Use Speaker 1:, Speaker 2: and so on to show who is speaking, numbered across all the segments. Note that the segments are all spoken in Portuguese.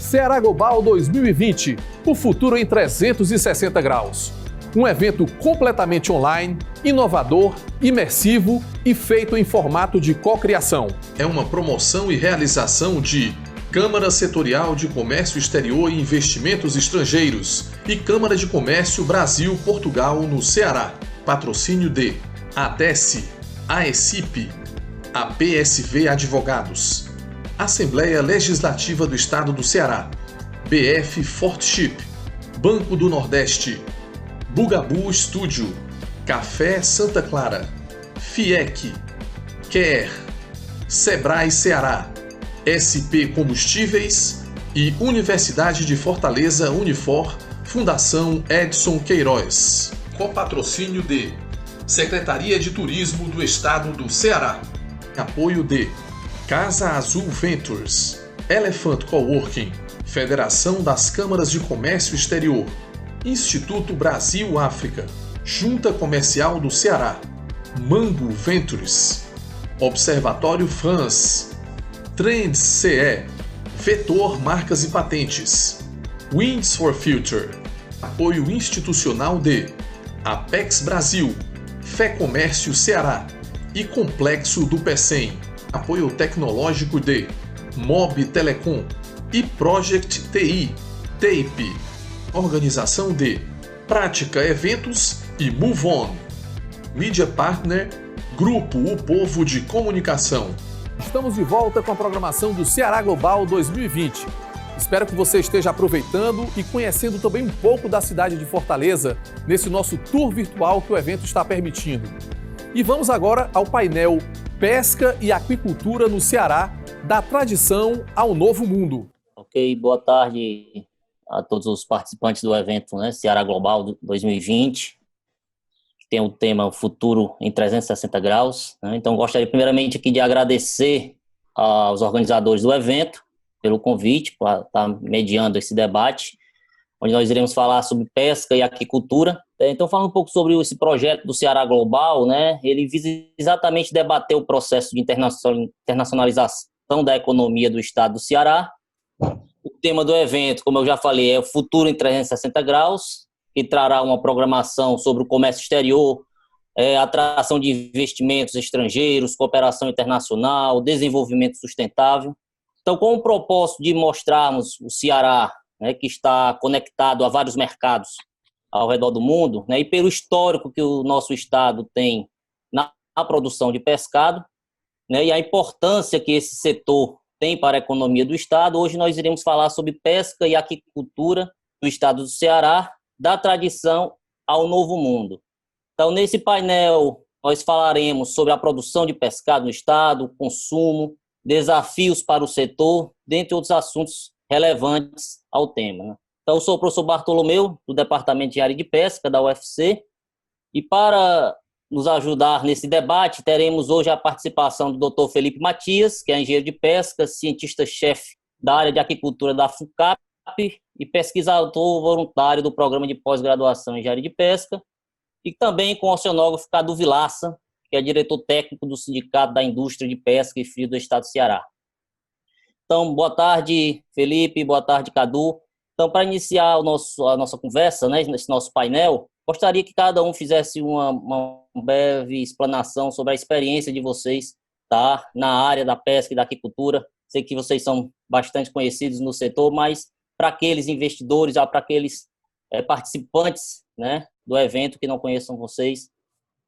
Speaker 1: Ceará Global 2020, o futuro em 360 graus. Um evento completamente online, inovador, imersivo e feito em formato de cocriação.
Speaker 2: É uma promoção e realização de Câmara Setorial de Comércio Exterior e Investimentos Estrangeiros e Câmara de Comércio Brasil-Portugal no Ceará. Patrocínio de ADESE, AECIP, APSV Advogados, Assembleia Legislativa do Estado do Ceará, BF Fortship, Banco do Nordeste, Bugabu Studio, Café Santa Clara, FIEC, Care, Sebrae Ceará, SP Combustíveis e Universidade de Fortaleza Unifor, Fundação Edson Queiroz. Com patrocínio de Secretaria de Turismo do Estado do Ceará. Apoio de Casa Azul Ventures, Elephant Coworking, Federação das Câmaras de Comércio Exterior, Instituto Brasil-África, Junta Comercial do Ceará, Mango Ventures, Observatório France, Trends CE, Vetor Marcas e Patentes, Winds for Future, apoio institucional de Apex Brasil, Fé Comércio Ceará e Complexo do PECEM, apoio tecnológico de Mob Telecom e Project TI, TAPE, organização de Prática Eventos e Move On, Media Partner, Grupo O Povo de Comunicação.
Speaker 1: Estamos de volta com a programação do Ceará Global 2020. Espero que você esteja aproveitando e conhecendo também um pouco da cidade de Fortaleza nesse nosso tour virtual que o evento está permitindo. E vamos agora ao painel Pesca e Aquicultura no Ceará, da tradição ao novo mundo.
Speaker 3: Ok, boa tarde a todos os participantes do evento, né, Ceará Global 2020, que tem o tema Futuro em 360 graus. Né? Então, gostaria primeiramente aqui de agradecer aos organizadores do evento pelo convite, para estar mediando esse debate, onde nós iremos falar sobre pesca e aquicultura. Então, falando um pouco sobre esse projeto do Ceará Global, né, ele visa exatamente debater o processo de internacionalização da economia do estado do Ceará. O tema do evento, como eu já falei, é o Futuro em 360 graus, que trará uma programação sobre o comércio exterior, atração de investimentos estrangeiros, cooperação internacional, desenvolvimento sustentável. Então, com o propósito de mostrarmos o Ceará, né, que está conectado a vários mercados ao redor do mundo, né, e pelo histórico que o nosso estado tem na produção de pescado, né, e a importância que esse setor tem para a economia do estado, hoje nós iremos falar sobre pesca e aquicultura do estado do Ceará, da tradição ao novo mundo. Então, nesse painel, nós falaremos sobre a produção de pescado no estado, o consumo, desafios para o setor, dentre outros assuntos relevantes ao tema. Né? Então, eu sou o professor Bartolomeu, do Departamento de Área de Pesca, da UFC, e para nos ajudar nesse debate, teremos hoje a participação do Dr. Felipe Matias, que é engenheiro de pesca, cientista-chefe da área de aquicultura da FUCAP e pesquisador voluntário do programa de pós-graduação em engenharia de pesca, e também com o oceanógrafo Cadu Vilaça, que é diretor técnico do Sindicato da Indústria de Pesca e Frio do Estado do Ceará. Então, boa tarde, Felipe, boa tarde, Cadu. Então, para iniciar a nossa conversa, né, nesse nosso painel, gostaria que cada um fizesse uma breve explanação sobre a experiência de vocês, tá, na área da pesca e da aquicultura. Sei que vocês são bastante conhecidos no setor, mas para aqueles investidores, para aqueles participantes, né, do evento que não conheçam vocês,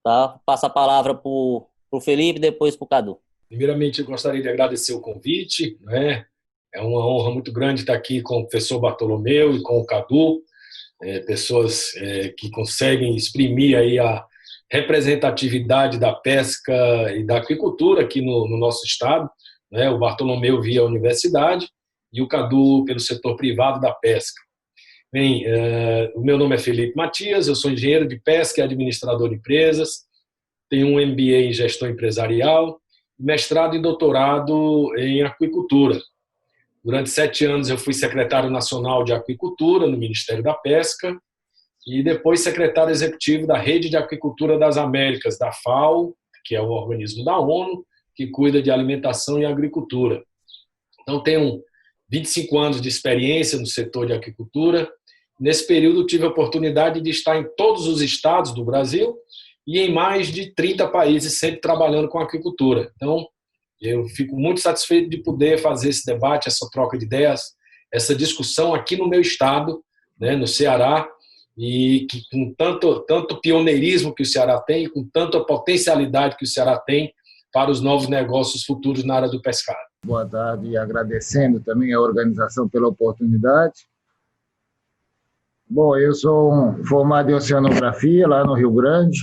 Speaker 3: tá, passa a palavra para o Felipe e depois para o Cadu.
Speaker 4: Primeiramente, eu gostaria de agradecer o convite, né? É uma honra muito grande estar aqui com o professor Bartolomeu e com o Cadu, pessoas que conseguem exprimir aí a representatividade da pesca e da aquicultura aqui no nosso estado, né? O Bartolomeu via universidade e o Cadu pelo setor privado da pesca. Bem, o meu nome é Felipe Matias, eu sou engenheiro de pesca e administrador de empresas, tenho um MBA em gestão empresarial, mestrado e doutorado em aquicultura. Durante 7 anos eu fui secretário nacional de aquicultura no Ministério da Pesca e depois secretário executivo da Rede de Aquicultura das Américas, da FAO, que é o organismo da ONU, que cuida de alimentação e agricultura. Então tenho 25 anos de experiência no setor de aquicultura. Nesse período, tive a oportunidade de estar em todos os estados do Brasil e em mais de 30 países, sempre trabalhando com aquicultura. Então, eu fico muito satisfeito de poder fazer esse debate, essa troca de ideias, essa discussão aqui no meu estado, né, no Ceará, e que com tanto pioneirismo que o Ceará tem, com tanta potencialidade que o Ceará tem para os novos negócios futuros na área do pescado.
Speaker 5: Boa tarde, e agradecendo também a organização pela oportunidade. Bom, eu sou formado em oceanografia lá no Rio Grande,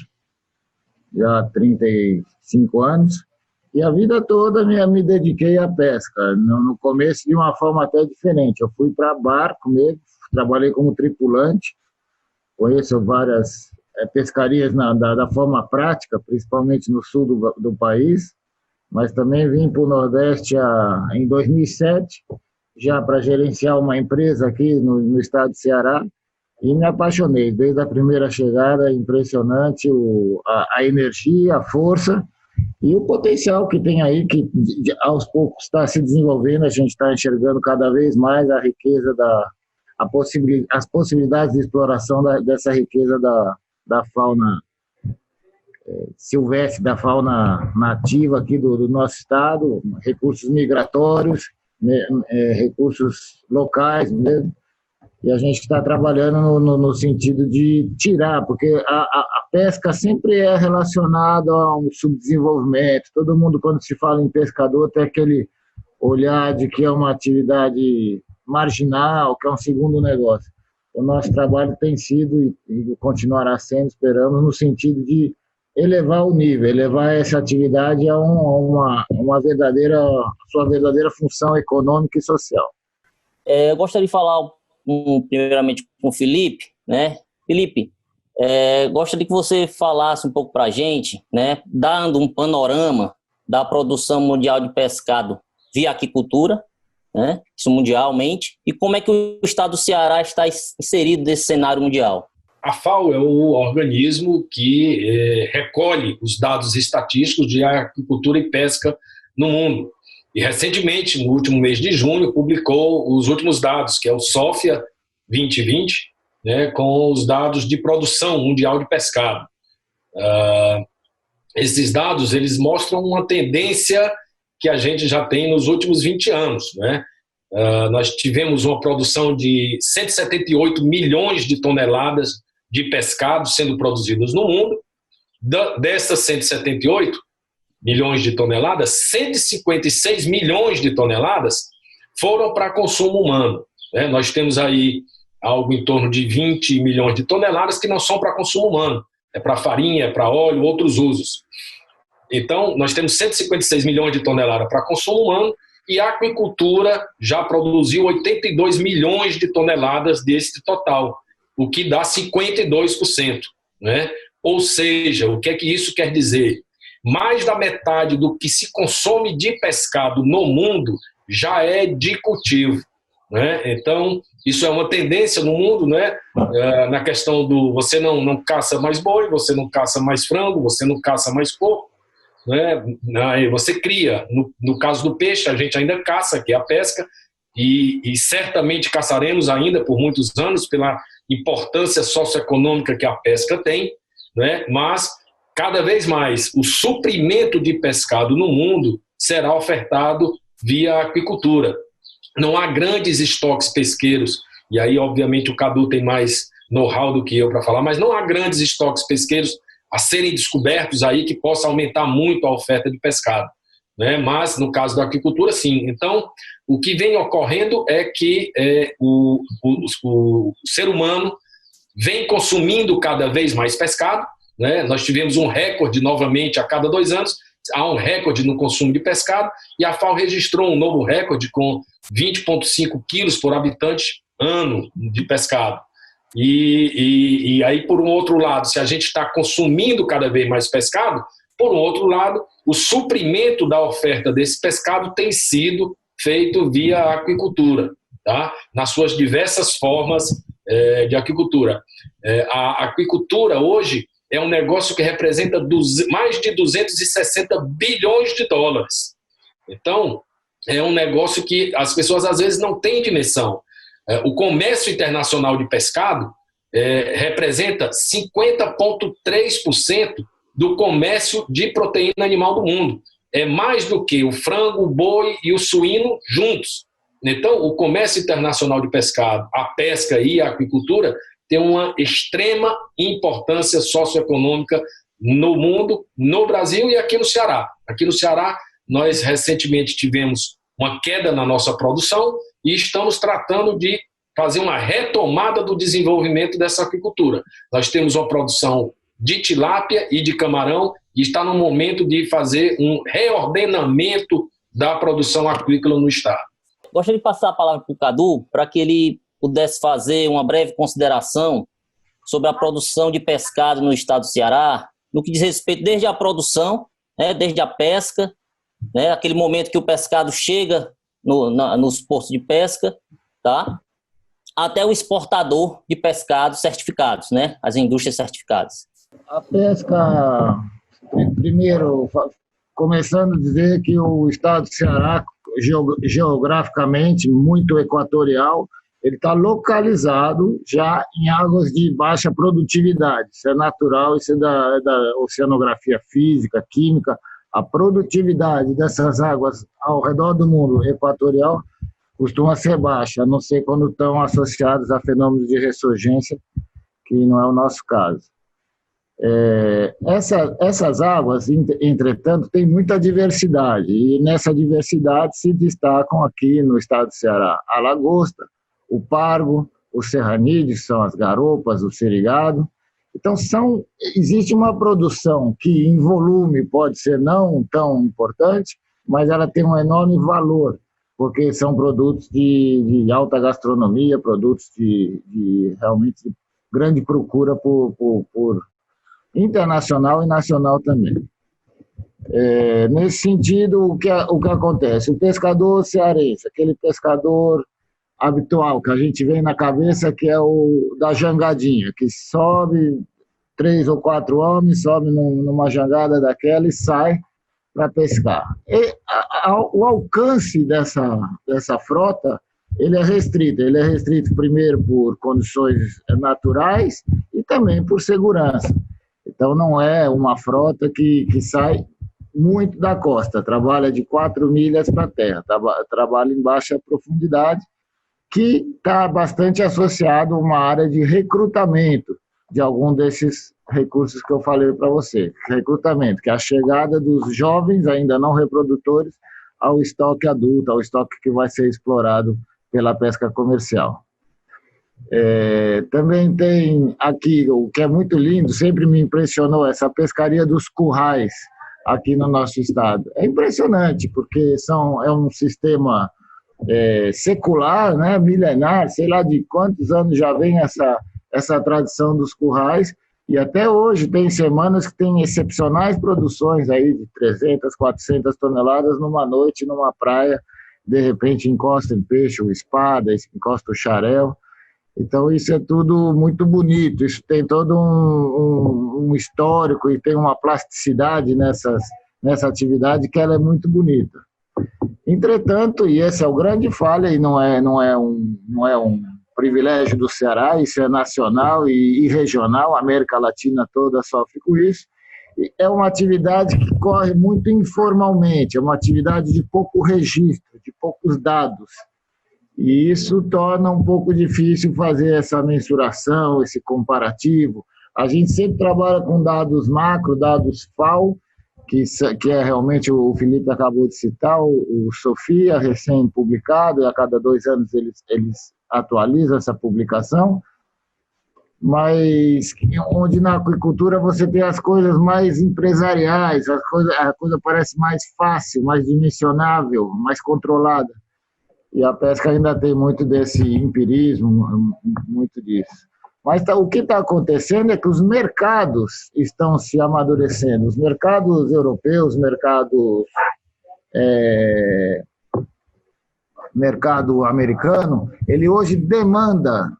Speaker 5: já há 35 anos, e a vida toda me dediquei à pesca. No começo, de uma forma até diferente. Eu fui para barco mesmo, trabalhei como tripulante, conheço várias pescarias da forma prática, principalmente no sul do país, mas também vim para o Nordeste em 2007, já para gerenciar uma empresa aqui no estado de Ceará, e me apaixonei. Desde a primeira chegada, impressionante a energia, a força e o potencial que tem aí, que aos poucos está se desenvolvendo. A gente está enxergando cada vez mais a riqueza, as possibilidades de exploração dessa riqueza da fauna silvestre, da fauna nativa aqui do nosso estado, recursos migratórios, recursos locais mesmo. E a gente está trabalhando no sentido de tirar, porque a pesca sempre é relacionada a um subdesenvolvimento. Todo mundo, quando se fala em pescador, tem aquele olhar de que é uma atividade marginal, que é um segundo negócio. O nosso trabalho tem sido e continuará sendo, esperamos, no sentido de elevar o nível, elevar essa atividade a sua verdadeira função econômica e social.
Speaker 3: Eu gostaria de falar primeiramente com o Felipe, né? Felipe, gostaria que você falasse um pouco para a gente, né? Dando um panorama da produção mundial de pescado via aquicultura, né? Isso mundialmente, e como é que o estado do Ceará está inserido nesse cenário mundial?
Speaker 4: A FAO é o organismo que recolhe os dados estatísticos de aquicultura e pesca no mundo. E recentemente, no último mês de junho, publicou os últimos dados, que é o SOFIA 2020, né, com os dados de produção mundial de pescado. Esses dados eles mostram uma tendência que a gente já tem nos últimos 20 anos. Né? Nós tivemos uma produção de 178 milhões de toneladas de pescado sendo produzidas no mundo. Dessas 178 milhões de toneladas, 156 milhões de toneladas foram para consumo humano. Né? Nós temos aí algo em torno de 20 milhões de toneladas que não são para consumo humano. É para farinha, é para óleo, outros usos. Então, nós temos 156 milhões de toneladas para consumo humano e a aquicultura já produziu 82 milhões de toneladas desse total, o que dá 52%. Né? Ou seja, o que é que isso quer dizer? Mais da metade do que se consome de pescado no mundo já é de cultivo. Né? Então, isso é uma tendência no mundo, né? Na questão do você não caça mais boi, você não caça mais frango, você não caça mais porco. Né? Você cria. No caso do peixe, a gente ainda caça, que é a pesca, e certamente caçaremos ainda por muitos anos pela importância socioeconômica que a pesca tem, né? Mas cada vez mais o suprimento de pescado no mundo será ofertado via aquicultura. Não há grandes estoques pesqueiros, e aí obviamente o Cadu tem mais know-how do que eu para falar, mas não há grandes estoques pesqueiros a serem descobertos aí que possa aumentar muito a oferta de pescado. Né? Mas no caso da aquicultura, sim. Então, o que vem ocorrendo é que o ser humano vem consumindo cada vez mais pescado. Né? Nós tivemos um recorde novamente a cada 2 anos, há um recorde no consumo de pescado, e a FAO registrou um novo recorde com 20,5 quilos por habitante ano de pescado. E aí, por um outro lado, se a gente está consumindo cada vez mais pescado, por um outro lado, o suprimento da oferta desse pescado tem sido feito via aquicultura, tá? Nas suas diversas formas de aquicultura. A aquicultura hoje é um negócio que representa mais de 260 bilhões de dólares. Então, é um negócio que as pessoas às vezes não têm dimensão. O comércio internacional de pescado representa 50,3% do comércio de proteína animal do mundo. É mais do que o frango, o boi e o suíno juntos. Então, o comércio internacional de pescado, a pesca e a aquicultura tem uma extrema importância socioeconômica no mundo, no Brasil e aqui no Ceará. Aqui no Ceará, nós recentemente tivemos uma queda na nossa produção e estamos tratando de fazer uma retomada do desenvolvimento dessa aquicultura. Nós temos uma produção de tilápia e de camarão e está no momento de fazer um reordenamento da produção aquícola no estado.
Speaker 3: Gostaria de passar a palavra para o Cadu para que ele pudesse fazer uma breve consideração sobre a produção de pescado no estado do Ceará, no que diz respeito desde a produção, né, desde a pesca, né, aquele momento que o pescado chega nos postos de pesca, tá, até o exportador de pescados certificados, né, as indústrias certificadas.
Speaker 5: A pesca, primeiro, começando a dizer que o estado do Ceará, geograficamente muito equatorial, ele está localizado já em águas de baixa produtividade. Isso é natural, isso é da oceanografia física, química. A produtividade dessas águas ao redor do mundo equatorial costuma ser baixa, a não ser quando estão associadas a fenômenos de ressurgência, que não é o nosso caso. Essas águas, entretanto, têm muita diversidade, e nessa diversidade se destacam aqui no estado do Ceará a lagosta, o pargo, o serranídeo, que são as garopas, o serigado. Então, existe uma produção que, em volume, pode ser não tão importante, mas ela tem um enorme valor, porque são produtos de alta gastronomia, produtos de realmente grande procura por internacional e nacional também. Nesse sentido, o que acontece? O pescador cearense, aquele pescador habitual que a gente vem na cabeça, que é o da jangadinha, que sobe 3 ou 4 homens, sobe numa jangada daquela e sai para pescar. O alcance dessa frota, ele é restrito primeiro por condições naturais e também por segurança. Então não é uma frota que sai muito da costa, trabalha de 4 milhas para a terra, trabalha em baixa profundidade, que está bastante associado a uma área de recrutamento de algum desses recursos que eu falei para você. Recrutamento, que é a chegada dos jovens, ainda não reprodutores, ao estoque adulto, ao estoque que vai ser explorado pela pesca comercial. Também tem aqui, o que é muito lindo, sempre me impressionou, essa pescaria dos currais aqui no nosso estado. É impressionante, porque é um sistema secular, né, milenar, sei lá de quantos anos já vem essa tradição dos currais, e até hoje tem semanas que tem excepcionais produções aí de 300, 400 toneladas numa noite, numa praia, de repente encosta em peixe, o espada, encosta o xarel. Então isso é tudo muito bonito, isso tem todo um histórico e tem uma plasticidade nessa atividade que ela é muito bonita. Entretanto, e esse é o grande falha, e não é um privilégio do Ceará, isso é nacional e regional, a América Latina toda sofre com isso, é uma atividade que corre muito informalmente, é uma atividade de pouco registro, de poucos dados, e isso torna um pouco difícil fazer essa mensuração, esse comparativo. A gente sempre trabalha com dados macro, dados FAO, que é realmente, o Felipe acabou de citar, o SOFIA, recém-publicado, e a cada 2 anos eles atualizam essa publicação, mas onde na aquicultura você tem as coisas mais empresariais, a coisa parece mais fácil, mais dimensionável, mais controlada, e a pesca ainda tem muito desse empirismo, muito disso. Mas o que está acontecendo é que os mercados estão se amadurecendo. Os mercados europeus, mercados mercado americano, ele hoje demanda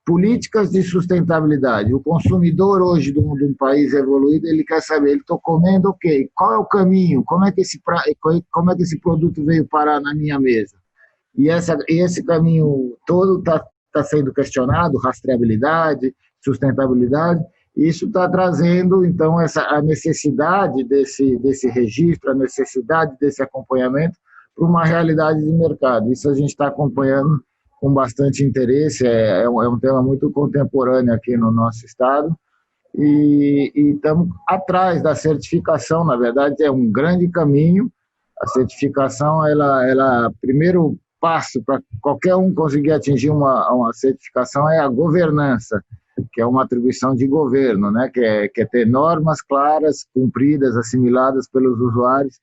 Speaker 5: políticas de sustentabilidade. O consumidor hoje de um país evoluído, ele quer saber, ele está comendo o quê? Qual é o caminho? Como é que esse produto veio parar na minha mesa? E esse caminho todo está sendo questionado, rastreabilidade, sustentabilidade. Isso está trazendo, então, a necessidade desse registro, a necessidade desse acompanhamento para uma realidade de mercado. Isso a gente está acompanhando com bastante interesse, é um tema muito contemporâneo aqui no nosso estado, e estamos atrás da certificação. Na verdade, é um grande caminho. A certificação, ela primeiro passo para qualquer um conseguir atingir uma certificação é a governança, que é uma atribuição de governo, né? que é ter normas claras, cumpridas, assimiladas pelos usuários.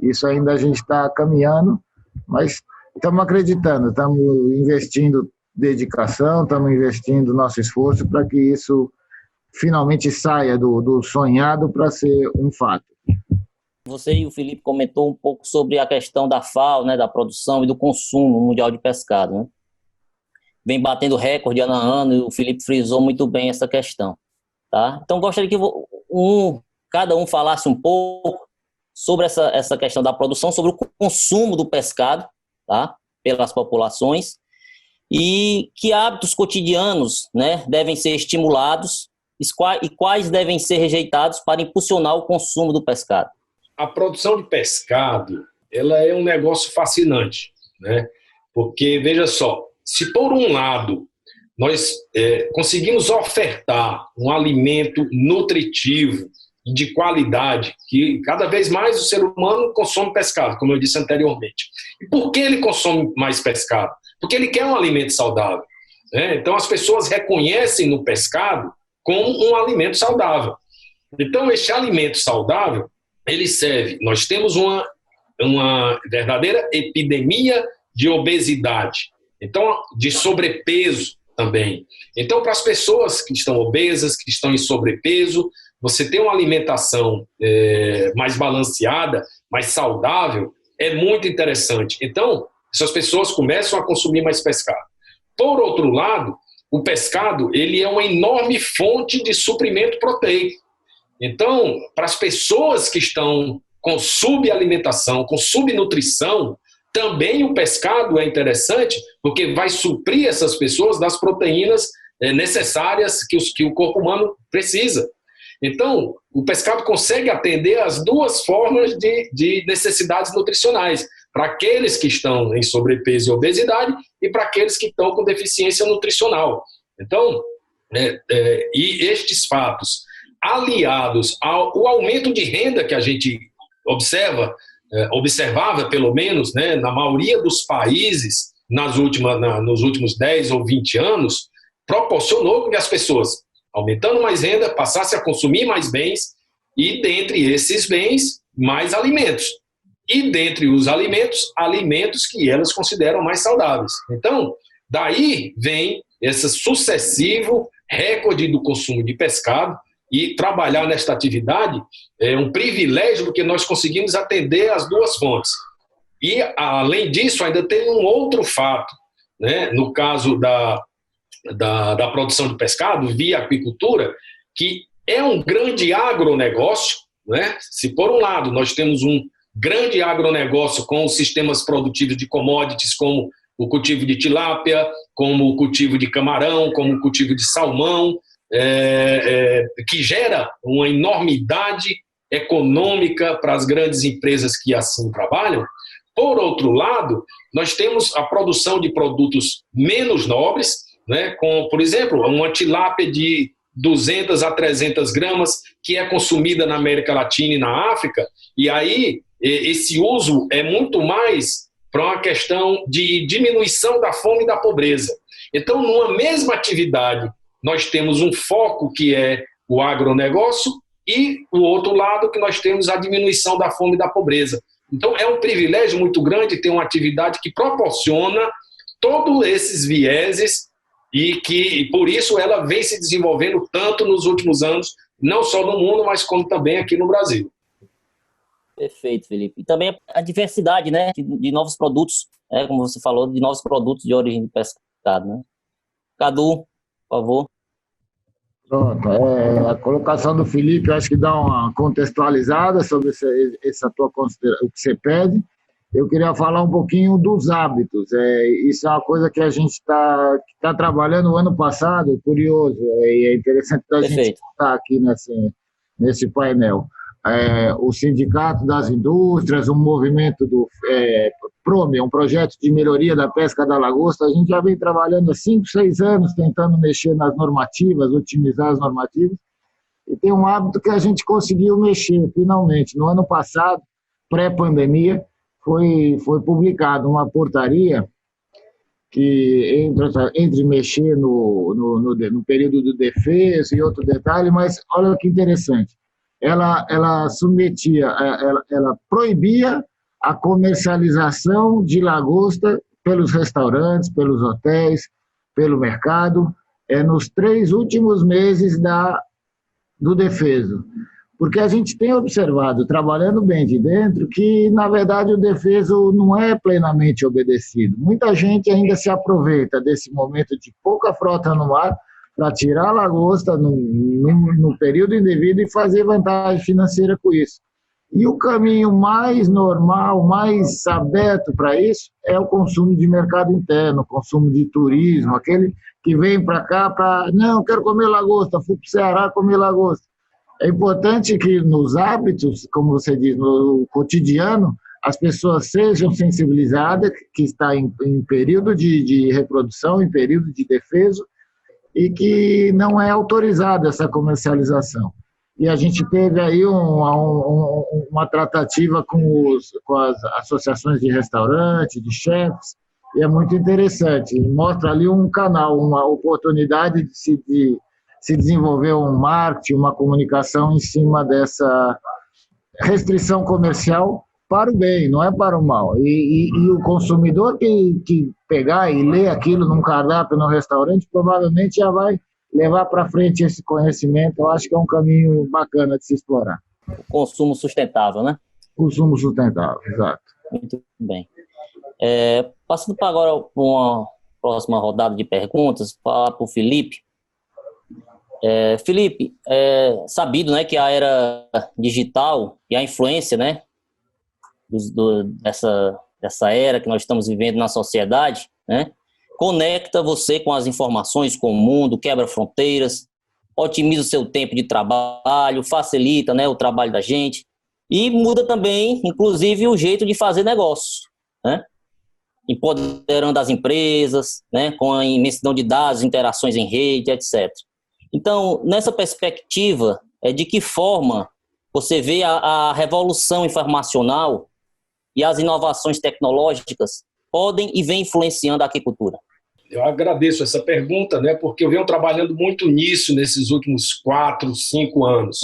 Speaker 5: Isso ainda a gente está caminhando, mas estamos acreditando, estamos investindo dedicação, estamos investindo nosso esforço para que isso finalmente saia do sonhado para ser um fato.
Speaker 3: Você e o Felipe comentou um pouco sobre a questão da FAO, né, da produção e do consumo mundial de pescado, né? Vem batendo recorde ano a ano, e o Felipe frisou muito bem essa questão, tá? Então gostaria que cada um falasse um pouco sobre essa questão da produção, sobre o consumo do pescado, tá, pelas populações, e que hábitos cotidianos, né, devem ser estimulados e quais devem ser rejeitados para impulsionar o consumo do pescado.
Speaker 4: A produção de pescado, ela é um negócio fascinante, né? Porque, veja só, se por um lado nós conseguimos ofertar um alimento nutritivo e de qualidade, que cada vez mais o ser humano consome pescado, como eu disse anteriormente. E por que ele consome mais pescado? Porque ele quer um alimento saudável, né? Então as pessoas reconhecem no pescado como um alimento saudável. Então este alimento saudável, ele serve, nós temos uma verdadeira epidemia de obesidade, então de sobrepeso também. Então para as pessoas que estão obesas, que estão em sobrepeso, você ter uma alimentação mais balanceada, mais saudável, é muito interessante. Então, essas pessoas começam a consumir mais pescado. Por outro lado, o pescado ele é uma enorme fonte de suprimento proteico. Então, para as pessoas que estão com subalimentação, com subnutrição, também o pescado é interessante, porque vai suprir essas pessoas das proteínas necessárias que o corpo humano precisa. Então, o pescado consegue atender as duas formas de necessidades nutricionais, para aqueles que estão em sobrepeso e obesidade e para aqueles que estão com deficiência nutricional. Então, e estes fatos, aliados ao aumento de renda que a gente observava, pelo menos, né, na maioria dos países, nos últimos 10 ou 20 anos, proporcionou que as pessoas, aumentando mais renda, passassem a consumir mais bens e, dentre esses bens, mais alimentos. E, dentre os alimentos que elas consideram mais saudáveis. Então, daí vem esse sucessivo recorde do consumo de pescado, e trabalhar nesta atividade é um privilégio porque nós conseguimos atender as duas fontes. E, além disso, ainda tem um outro fato, né, no caso da produção de pescado via aquicultura, que é um grande agronegócio, né? Se por um lado nós temos um grande agronegócio com os sistemas produtivos de commodities, como o cultivo de tilápia, como o cultivo de camarão, como o cultivo de salmão, que gera uma enormidade econômica para as grandes empresas que assim trabalham. Por outro lado, nós temos a produção de produtos menos nobres, né, com, por exemplo, uma tilápia de 200 a 300 gramas que é consumida na América Latina e na África, e aí esse uso é muito mais para uma questão de diminuição da fome e da pobreza. Então, numa mesma atividade, nós temos um foco que é o agronegócio e o outro lado que nós temos a diminuição da fome e da pobreza. Então, é um privilégio muito grande ter uma atividade que proporciona todos esses vieses e por isso ela vem se desenvolvendo tanto nos últimos anos, não só no mundo, mas como também aqui no Brasil.
Speaker 3: Perfeito, Felipe. E também a diversidade, né, de novos produtos, como você falou, de novos produtos de origem de pescado, né? Cadu, por favor.
Speaker 5: Pronto, a colocação do Felipe, eu acho que dá uma contextualizada sobre essa tua o que você pede. Eu queria falar um pouquinho dos hábitos. Isso é uma coisa que a gente está trabalhando o ano passado, curioso, e é interessante a gente estar aqui nesse painel. O Sindicato das Indústrias, um movimento do PROME, um projeto de melhoria da pesca da lagosta. A gente já vem trabalhando há 5, 6 anos tentando mexer nas normativas, otimizar as normativas, e tem um hábito que a gente conseguiu mexer finalmente. No ano passado, pré-pandemia, foi publicada uma portaria que entre mexer no período do defeso e outro detalhe, mas olha que interessante. Ela submetia, ela proibia a comercialização de lagosta pelos restaurantes, pelos hotéis, pelo mercado, nos 3 últimos meses do defeso. Porque a gente tem observado, trabalhando bem de dentro, que, na verdade, o defeso não é plenamente obedecido. Muita gente ainda se aproveita desse momento de pouca frota no mar para tirar a lagosta no período indevido e fazer vantagem financeira com isso. E o caminho mais normal, mais aberto para isso, é o consumo de mercado interno, o consumo de turismo, aquele que vem para cá para, não, quero comer lagosta, fui para o Ceará comer lagosta. É importante que nos hábitos, como você diz, no cotidiano, as pessoas sejam sensibilizadas, que está em período de reprodução, em período de defeso, e que não é autorizada essa comercialização. E a gente teve aí uma tratativa com as associações de restaurante, de chefes, e é muito interessante. Mostra ali um canal, uma oportunidade de se desenvolver um marketing, uma comunicação em cima dessa restrição comercial para o bem, não é para o mal. E o consumidor que pegar e ler aquilo num cardápio no restaurante, provavelmente já vai levar para frente esse conhecimento. Eu acho que é um caminho bacana de se explorar.
Speaker 3: O consumo sustentável, né?
Speaker 5: Consumo sustentável, exato.
Speaker 3: Muito bem. Passando para agora uma próxima rodada de perguntas, falar para o Felipe. Felipe, sabido, né, que a era digital e a influência, né, dessa era que nós estamos vivendo na sociedade, né, conecta você com as informações, com o mundo, quebra fronteiras, otimiza o seu tempo de trabalho, facilita, né, o trabalho da gente e muda também, inclusive, o jeito de fazer negócio, né, empoderando as empresas, né, com a imensidão de dados, interações em rede, etc. Então, nessa perspectiva, de que forma você vê a revolução informacional e as inovações tecnológicas podem e vêm influenciando a aquicultura?
Speaker 4: Eu agradeço essa pergunta, né, porque eu venho trabalhando muito nisso nesses últimos 4, 5 anos.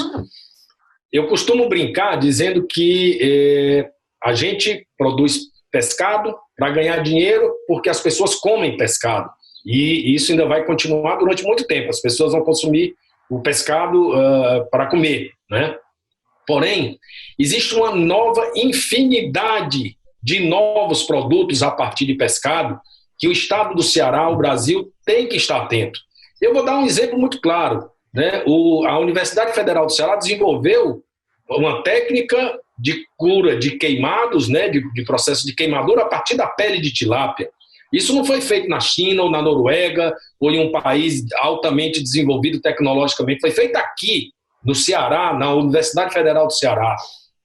Speaker 4: Eu costumo brincar dizendo que a gente produz pescado para ganhar dinheiro porque as pessoas comem pescado. E isso ainda vai continuar durante muito tempo. As pessoas vão consumir o pescado para comer, né? Porém, existe uma nova infinidade de novos produtos a partir de pescado que o estado do Ceará, o Brasil, tem que estar atento. Eu vou dar um exemplo muito claro, né? A Universidade Federal do Ceará desenvolveu uma técnica de cura de queimados, né? de processo de queimadura a partir da pele de tilápia. Isso não foi feito na China ou na Noruega ou em um país altamente desenvolvido tecnologicamente. Foi feito aqui, no Ceará, na Universidade Federal do Ceará.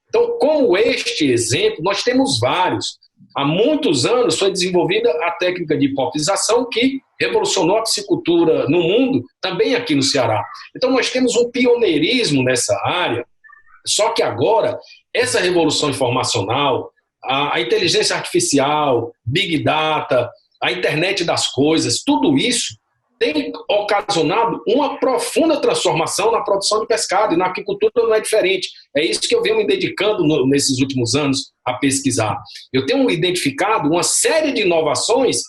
Speaker 4: Então, como este exemplo, nós temos vários. Há muitos anos foi desenvolvida a técnica de hipoxização que revolucionou a piscicultura no mundo, também aqui no Ceará. Então, nós temos um pioneirismo nessa área, só que agora, essa revolução informacional, a inteligência artificial, Big Data, a internet das coisas, tudo isso tem ocasionado uma profunda transformação na produção de pescado, e na aquicultura não é diferente. É isso que eu venho me dedicando nesses últimos anos a pesquisar. Eu tenho identificado uma série de inovações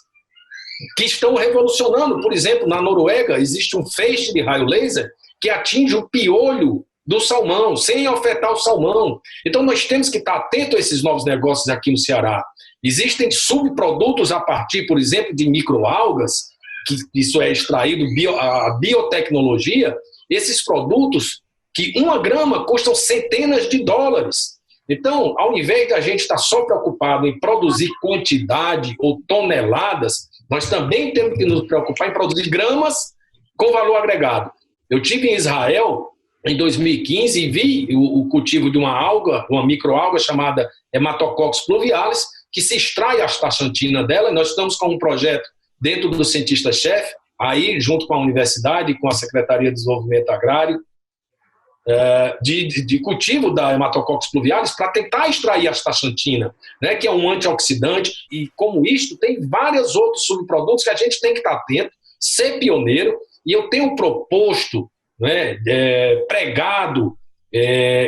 Speaker 4: que estão revolucionando. Por exemplo, na Noruega existe um feixe de raio laser que atinge o piolho do salmão, sem afetar o salmão. Então, nós temos que estar atento a esses novos negócios aqui no Ceará. Existem subprodutos a partir, por exemplo, de microalgas, que isso é extraído, a biotecnologia, esses produtos que 1 grama custam centenas de dólares. Então, ao invés de a gente estar só preocupado em produzir quantidade ou toneladas, nós também temos que nos preocupar em produzir gramas com valor agregado. Eu estive em Israel em 2015 e vi o cultivo de uma alga, uma microalga chamada Hematococcus pluvialis, que se extrai a astaxantina dela. Nós estamos com um projeto dentro do cientista-chefe, aí junto com a universidade, com a Secretaria de Desenvolvimento Agrário, de cultivo da Hematococcus pluvialis para tentar extrair a astaxantina, né, que é um antioxidante, e como isto, tem vários outros subprodutos que a gente tem que estar atento, ser pioneiro, e eu tenho proposto, né, pregado,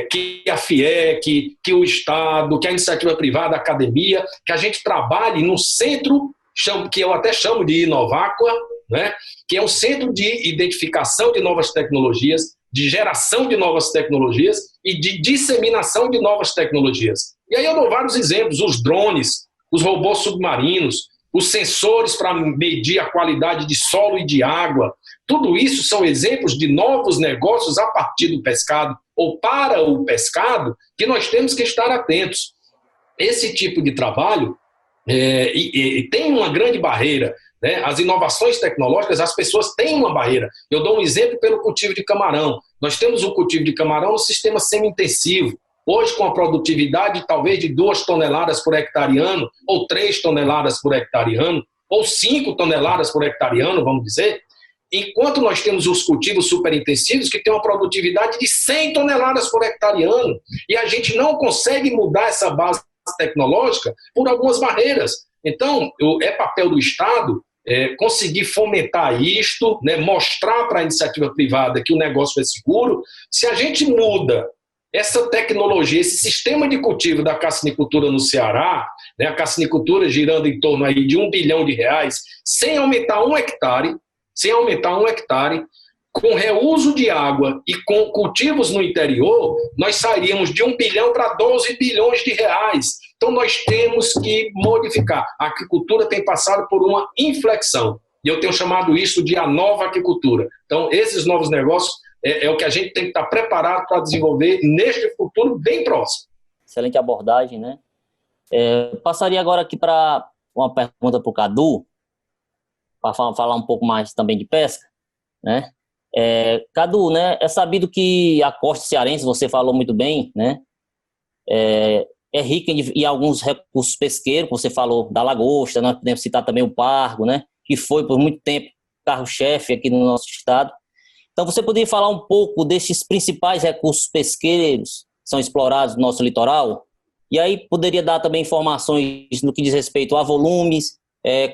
Speaker 4: que a FIEC, que o Estado, que a iniciativa privada, a academia, que a gente trabalhe no centro, que eu até chamo de Inováqua, né, que é um centro de identificação de novas tecnologias, de geração de novas tecnologias e de disseminação de novas tecnologias. E aí eu dou vários exemplos, os drones, os robôs submarinos, os sensores para medir a qualidade de solo e de água. Tudo isso são exemplos de novos negócios a partir do pescado ou para o pescado que nós temos que estar atentos. Esse tipo de trabalho tem uma grande barreira, né? As inovações tecnológicas, as pessoas têm uma barreira. Eu dou um exemplo pelo cultivo de camarão. Nós temos o cultivo de camarão no sistema semi-intensivo. Hoje, com a produtividade talvez de 2 toneladas por hectare ano, ou 3 toneladas por hectare ano, ou 5 toneladas por hectare ano, vamos dizer, enquanto nós temos os cultivos superintensivos que têm uma produtividade de 100 toneladas por hectare ano, e a gente não consegue mudar essa base tecnológica por algumas barreiras. Então, é papel do Estado conseguir fomentar isto, né, mostrar para a iniciativa privada que o negócio é seguro. Se a gente muda essa tecnologia, esse sistema de cultivo da cassinicultura no Ceará, né, a cassinicultura girando em torno aí de R$1 bilhão, sem aumentar um hectare, com reuso de água e com cultivos no interior, nós sairíamos de R$1 bilhão para R$12 bilhões. Então nós temos que modificar. A agricultura tem passado por uma inflexão, e eu tenho chamado isso de a nova agricultura. Então esses novos negócios é o que a gente tem que estar preparado para desenvolver neste futuro bem próximo.
Speaker 3: Excelente abordagem, né? Passaria agora aqui para uma pergunta para o Cadu, para falar um pouco mais também de pesca, né? Cadu, né, é sabido que a costa cearense, você falou muito bem, né, é rica em alguns recursos pesqueiros, você falou da lagosta, nós podemos citar também o pargo, né, que foi por muito tempo carro-chefe aqui no nosso estado. Então você poderia falar um pouco desses principais recursos pesqueiros que são explorados no nosso litoral? E aí poderia dar também informações no que diz respeito a volumes,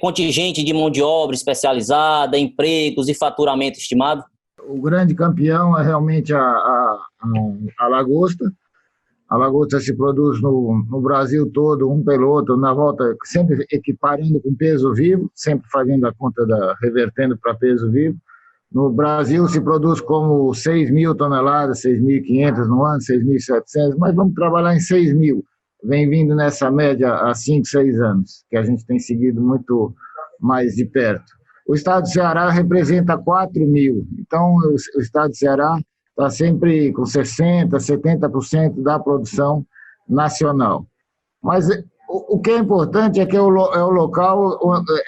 Speaker 3: contingente de mão de obra especializada, empregos e faturamento estimado?
Speaker 5: O grande campeão é realmente a lagosta. A lagosta se produz no Brasil todo, um pelo outro, na volta, sempre equiparando com peso vivo, sempre fazendo a conta revertendo para peso vivo. No Brasil se produz como 6.000 toneladas, 6.500 no ano, 6.700, mas vamos trabalhar em 6.000. Vem vindo nessa média há 5, 6 anos, que a gente tem seguido muito mais de perto. O estado do Ceará representa 4.000, então o estado do Ceará está sempre com 60%, 70% da produção nacional. Mas o que é importante é que é o local,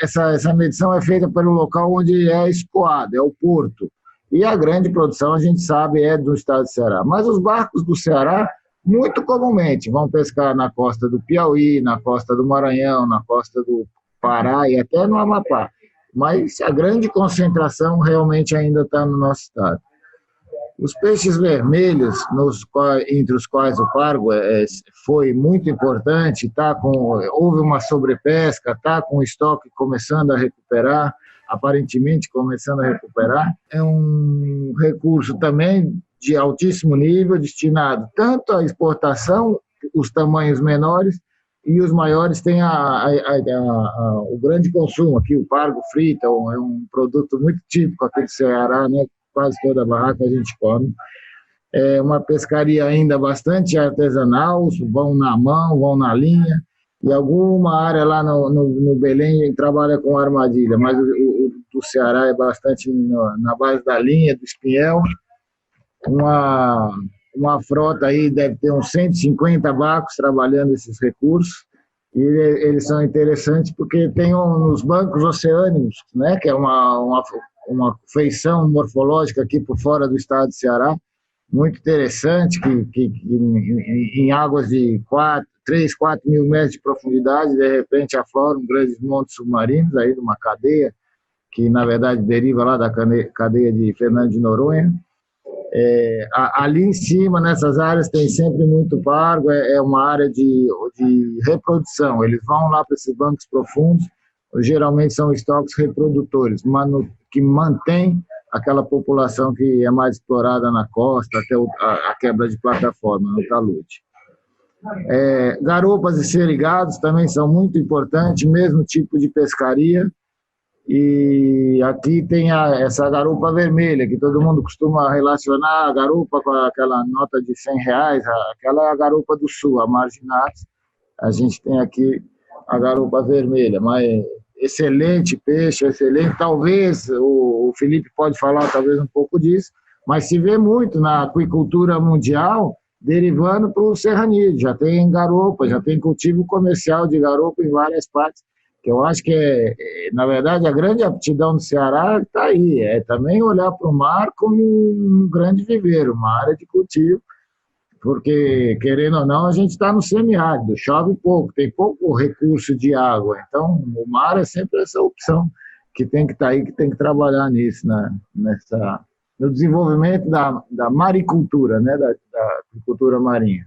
Speaker 5: essa medição é feita pelo local onde é escoado, é o porto. E a grande produção, a gente sabe, é do estado do Ceará. Mas os barcos do Ceará, muito comumente, vão pescar na costa do Piauí, na costa do Maranhão, na costa do Pará e até no Amapá. Mas a grande concentração realmente ainda está no nosso estado. Os peixes vermelhos, entre os quais o pargo foi muito importante, houve uma sobrepesca, está com o estoque começando a recuperar, aparentemente começando a recuperar. É um recurso também de altíssimo nível, destinado tanto à exportação, os tamanhos menores, e os maiores têm o grande consumo. Aqui o pargo frito é um produto muito típico aqui do Ceará, né? Quase toda a barraca a gente come. É uma pescaria ainda bastante artesanal, vão na mão, vão na linha, e alguma área lá no Belém trabalha com armadilha, mas o do Ceará é bastante na base da linha, do espinhel. Uma frota aí deve ter uns 150 barcos trabalhando esses recursos, e eles são interessantes porque tem nos bancos oceânicos, né, que é uma feição morfológica aqui por fora do estado do Ceará, muito interessante, que em águas de 3, 4 mil metros de profundidade, de repente afloram grandes montes submarinos, aí de uma cadeia, que na verdade deriva lá da cadeia de Fernando de Noronha. Ali em cima, nessas áreas, tem sempre muito pargo, é uma área de reprodução, eles vão lá para esses bancos profundos, geralmente são estoques reprodutores, que mantém aquela população que é mais explorada na costa, até a quebra de plataforma, no talude. Garupas e serigados também são muito importantes, mesmo tipo de pescaria, e aqui tem essa garupa vermelha, que todo mundo costuma relacionar a garupa com aquela nota de R$100, aquela é a garupa do sul, a marginatus. A gente tem aqui a garupa vermelha, mas excelente peixe, excelente. Talvez, o Felipe pode falar talvez um pouco disso, mas se vê muito na aquicultura mundial derivando para o serranídeo. Já tem garupa, já tem cultivo comercial de garupa em várias partes, que eu acho que na verdade, a grande aptidão do Ceará está aí, também olhar para o mar como um grande viveiro, uma área de cultivo, porque, querendo ou não, a gente está no semiárido, chove pouco, tem pouco recurso de água, então o mar é sempre essa opção que tem que estar aí, que tem que trabalhar nisso, no desenvolvimento da maricultura, né, da agricultura marinha.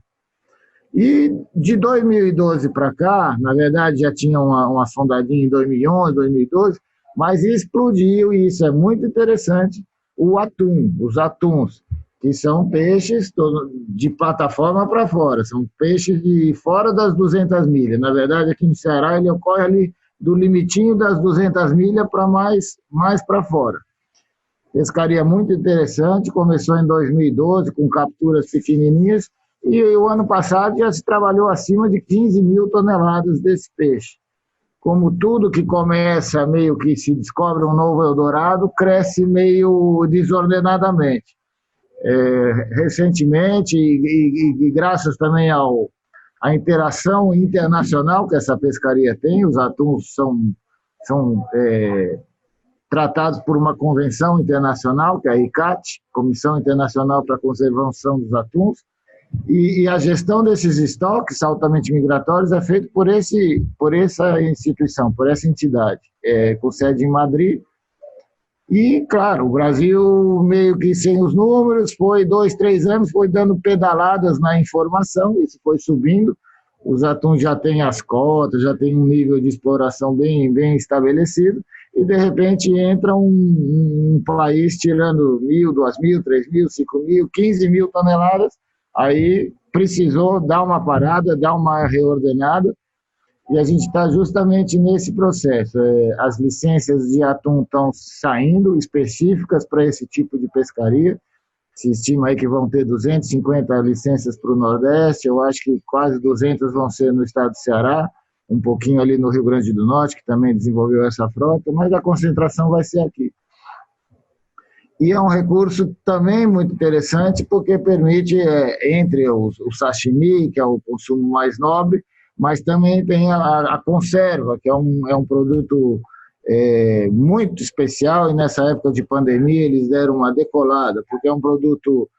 Speaker 5: E de 2012 para cá, na verdade já tinha uma sondadinha em 2011, 2012, mas explodiu, e isso é muito interessante, os atuns, que são peixes de plataforma para fora, são peixes de fora das 200 milhas. Na verdade, aqui no Ceará, ele ocorre ali do limitinho das 200 milhas para mais para fora. Pescaria muito interessante, começou em 2012 com capturas pequenininhas, e o ano passado já se trabalhou acima de 15 mil toneladas desse peixe. Como tudo que começa meio que se descobre um novo Eldorado, cresce meio desordenadamente. Recentemente, e graças também à interação internacional que essa pescaria tem, os atuns são tratados por uma convenção internacional, que é a ICCAT, Comissão Internacional para a Conservação dos Atuns, e a gestão desses estoques altamente migratórios é feita por essa instituição, por essa entidade, com sede em Madrid. E, claro, o Brasil, meio que sem os números, foi 2, 3 anos, foi dando pedaladas na informação, isso foi subindo, os atuns já têm as cotas, já tem um nível de exploração bem estabelecido, e, de repente, entra um país tirando 1.000, 2.000, 3.000, 5.000, 15 mil toneladas, aí precisou dar uma parada, dar uma reordenada, e a gente está justamente nesse processo. As licenças de atum estão saindo, específicas para esse tipo de pescaria. Se estima aí que vão ter 250 licenças para o Nordeste, eu acho que quase 200 vão ser no estado do Ceará, um pouquinho ali no Rio Grande do Norte, que também desenvolveu essa frota, mas a concentração vai ser aqui. E é um recurso também muito interessante, porque permite, entre o sashimi, que é o consumo mais nobre, mas também tem a conserva, que é um produto muito especial, e nessa época de pandemia eles deram uma decolada, porque é um produto,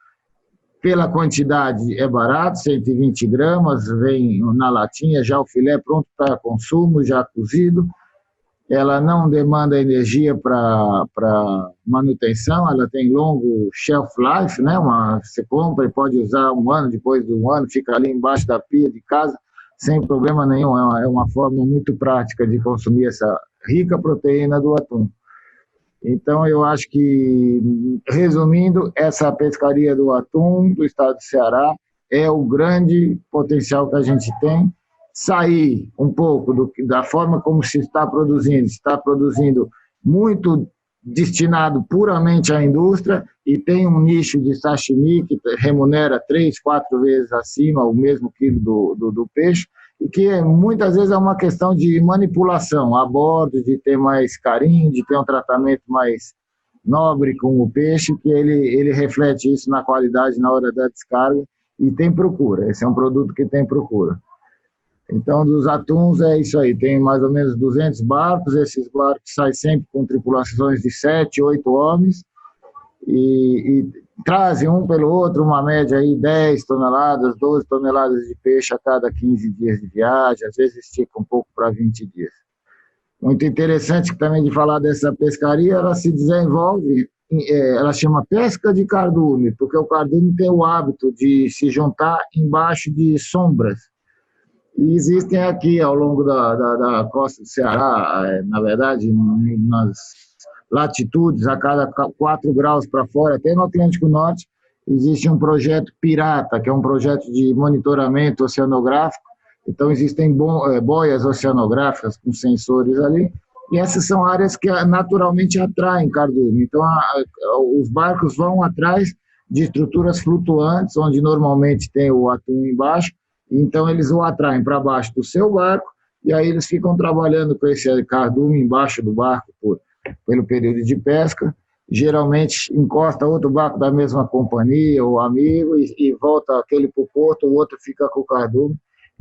Speaker 5: pela quantidade, é barato, 120 gramas, vem na latinha, já o filé pronto para consumo, já cozido. Ela não demanda energia para manutenção, ela tem longo shelf life, né? Você compra e pode usar 1 ano, depois de 1 ano, fica ali embaixo da pia de casa, sem problema nenhum. É uma forma muito prática de consumir essa rica proteína do atum. Então, eu acho que, resumindo, essa pescaria do atum do estado do Ceará é o grande potencial que a gente tem. Sair um pouco da forma como se está produzindo muito destinado puramente à indústria e tem um nicho de sashimi que remunera 3, 4 vezes acima o mesmo quilo do peixe, e que muitas vezes é uma questão de manipulação a bordo, de ter mais carinho, de ter um tratamento mais nobre com o peixe, que ele reflete isso na qualidade na hora da descarga e tem procura. Esse é um produto que tem procura. Então, dos atuns é isso aí, tem mais ou menos 200 barcos, esses barcos saem sempre com tripulações de 7, 8 homens e trazem um pelo outro uma média aí 10 toneladas, 12 toneladas de peixe a cada 15 dias de viagem, às vezes estica um pouco para 20 dias. Muito interessante também de falar dessa pescaria, ela se desenvolve, ela chama pesca de cardume, porque o cardume tem o hábito de se juntar embaixo de sombras. E existem aqui, ao longo da costa do Ceará, na verdade, nas latitudes, a cada 4 graus para fora, até no Atlântico Norte, existe um projeto Pirata, que é um projeto de monitoramento oceanográfico. Então, existem boias oceanográficas com sensores ali, e essas são áreas que naturalmente atraem cardume. Então, os barcos vão atrás de estruturas flutuantes, onde normalmente tem o atum embaixo, então eles o atraem para baixo do seu barco, e aí eles ficam trabalhando com esse cardume embaixo do barco pelo período de pesca. Geralmente encosta outro barco da mesma companhia ou amigo e volta aquele para o porto, o outro fica com o cardume.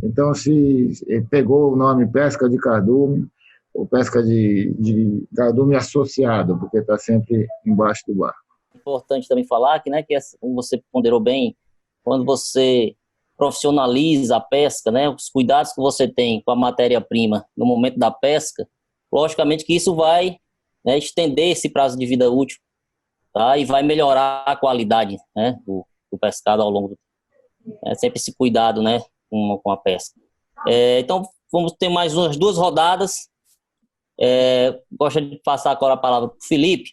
Speaker 5: Então, se pegou o nome pesca de cardume, ou pesca de cardume associado, porque está sempre embaixo do barco.
Speaker 3: Importante também falar que, né, que como você ponderou bem, quando você profissionaliza a pesca, né, os cuidados que você tem com a matéria-prima no momento da pesca, logicamente que isso vai, né, estender esse prazo de vida útil, tá, e vai melhorar a qualidade, né, do pescado ao longo do tempo. Sempre esse cuidado, né, com a pesca. Então, vamos ter mais umas 2 rodadas. Gostaria de passar agora a palavra para o Felipe,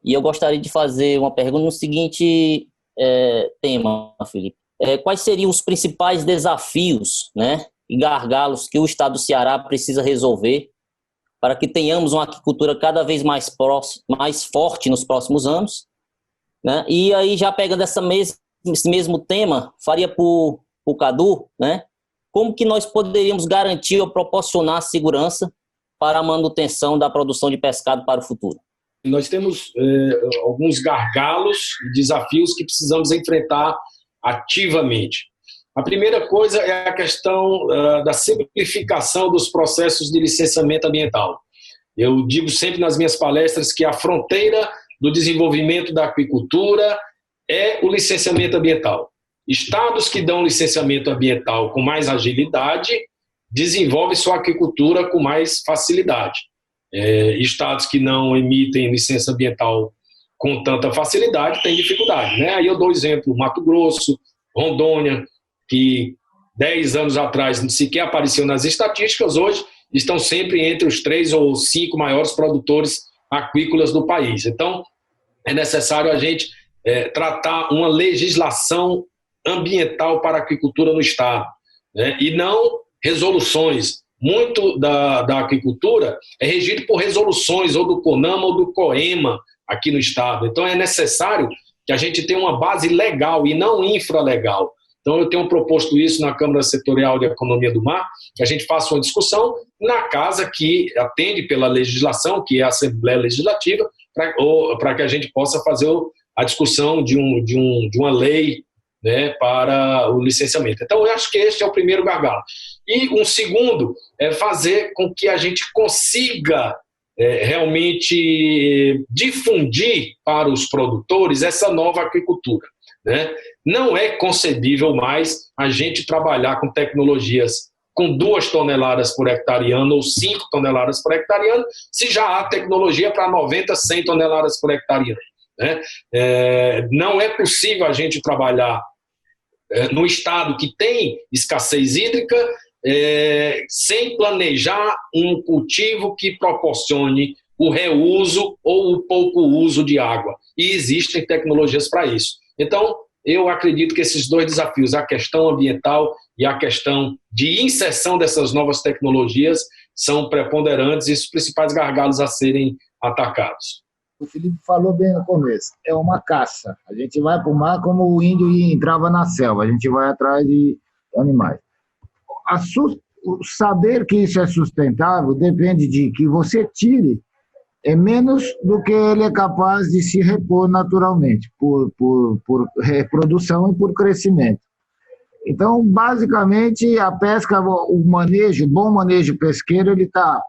Speaker 3: e eu gostaria de fazer uma pergunta no seguinte tema, Felipe. Quais seriam os principais desafios, né, e gargalos que o Estado do Ceará precisa resolver para que tenhamos uma aquicultura cada vez mais forte nos próximos anos, né? E aí, já pegando esse mesmo tema, faria para o Cadu, né? Como que nós poderíamos garantir ou proporcionar segurança para a manutenção da produção de pescado para o futuro?
Speaker 4: Nós temos alguns gargalos e desafios que precisamos enfrentar ativamente. A primeira coisa é a questão da simplificação dos processos de licenciamento ambiental. Eu digo sempre nas minhas palestras que a fronteira do desenvolvimento da aquicultura é o licenciamento ambiental. Estados que dão licenciamento ambiental com mais agilidade desenvolvem sua aquicultura com mais facilidade. Estados que não emitem licença ambiental com tanta facilidade têm dificuldade, né? Aí eu dou exemplo, Mato Grosso, Rondônia, que 10 anos atrás sequer apareceu nas estatísticas, hoje estão sempre entre os 3 ou 5 maiores produtores aquícolas do país. Então, é necessário a gente tratar uma legislação ambiental para a aquicultura no Estado, né? E não resoluções. Muito da aquicultura é regido por resoluções ou do CONAMA ou do COEMA aqui no Estado. Então, é necessário que a gente tenha uma base legal e não infralegal. Então, eu tenho proposto isso na Câmara Setorial de Economia do Mar, que a gente faça uma discussão na casa que atende pela legislação, que é a Assembleia Legislativa, para que a gente possa fazer a discussão de uma lei, né, para o licenciamento. Então, eu acho que este é o primeiro gargalo. E um segundo é fazer com que a gente consiga realmente difundir para os produtores essa nova aquicultura, né? Não é concebível mais a gente trabalhar com tecnologias com 2 toneladas por hectare ano ou 5 toneladas por hectare ano, se já há tecnologia para 90, 100 toneladas por hectare ano, né? Não é possível a gente trabalhar no estado que tem escassez hídrica sem planejar um cultivo que proporcione o reuso ou o pouco uso de água. E existem tecnologias para isso. Então, eu acredito que esses 2 desafios, a questão ambiental e a questão de inserção dessas novas tecnologias, são preponderantes e os principais gargalos a serem atacados.
Speaker 5: O Felipe falou bem no começo, é uma caça. A gente vai para o mar como o índio entrava na selva, a gente vai atrás de animais. O saber que isso é sustentável depende de que você tire menos do que ele é capaz de se repor naturalmente, por reprodução e por crescimento. Então, basicamente, a pesca, o bom manejo pesqueiro, ele está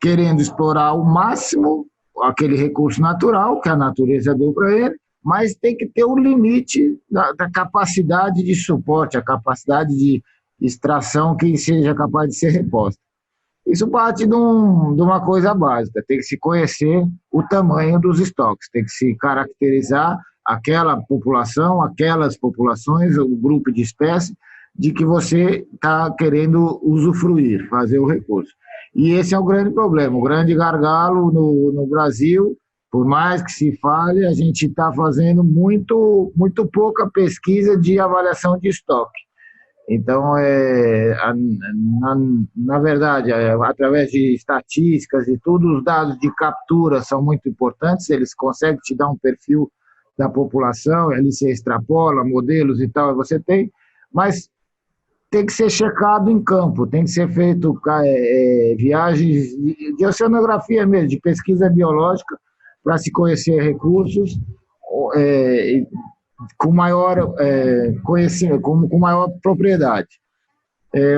Speaker 5: querendo explorar ao máximo aquele recurso natural que a natureza deu para ele, mas tem que ter o limite da capacidade de suporte, a capacidade de extração que seja capaz de ser reposta. Isso parte de uma coisa básica, tem que se conhecer o tamanho dos estoques, tem que se caracterizar aquela população, aquelas populações, o grupo de espécies de que você está querendo usufruir, fazer o recurso. E esse é o grande problema, o grande gargalo no Brasil, por mais que se fale, a gente está fazendo muito pouca pesquisa de avaliação de estoque. Então, na verdade, através de estatísticas e tudo, os dados de captura são muito importantes, eles conseguem te dar um perfil da população, ali você extrapola modelos e tal, você tem, mas tem que ser checado em campo, tem que ser feito viagens de oceanografia mesmo, de pesquisa biológica, para se conhecer recursos com maior conhecimento, com maior propriedade.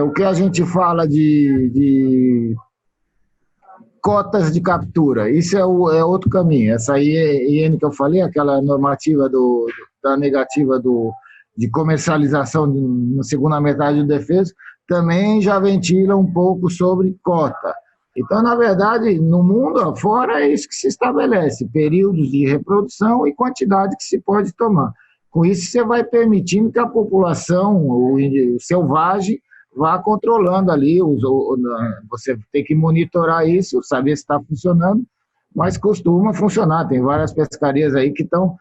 Speaker 5: O que a gente fala de cotas de captura, isso é outro caminho. Essa IN que eu falei, aquela normativa da negativa de comercialização na segunda metade do defeso, também já ventila um pouco sobre cota. Então, na verdade, no mundo afora é isso que se estabelece, períodos de reprodução e quantidade que se pode tomar. Com isso, você vai permitindo que a população o selvagem vá controlando ali, você tem que monitorar isso, saber se está funcionando, mas costuma funcionar. Tem várias pescarias aí que estão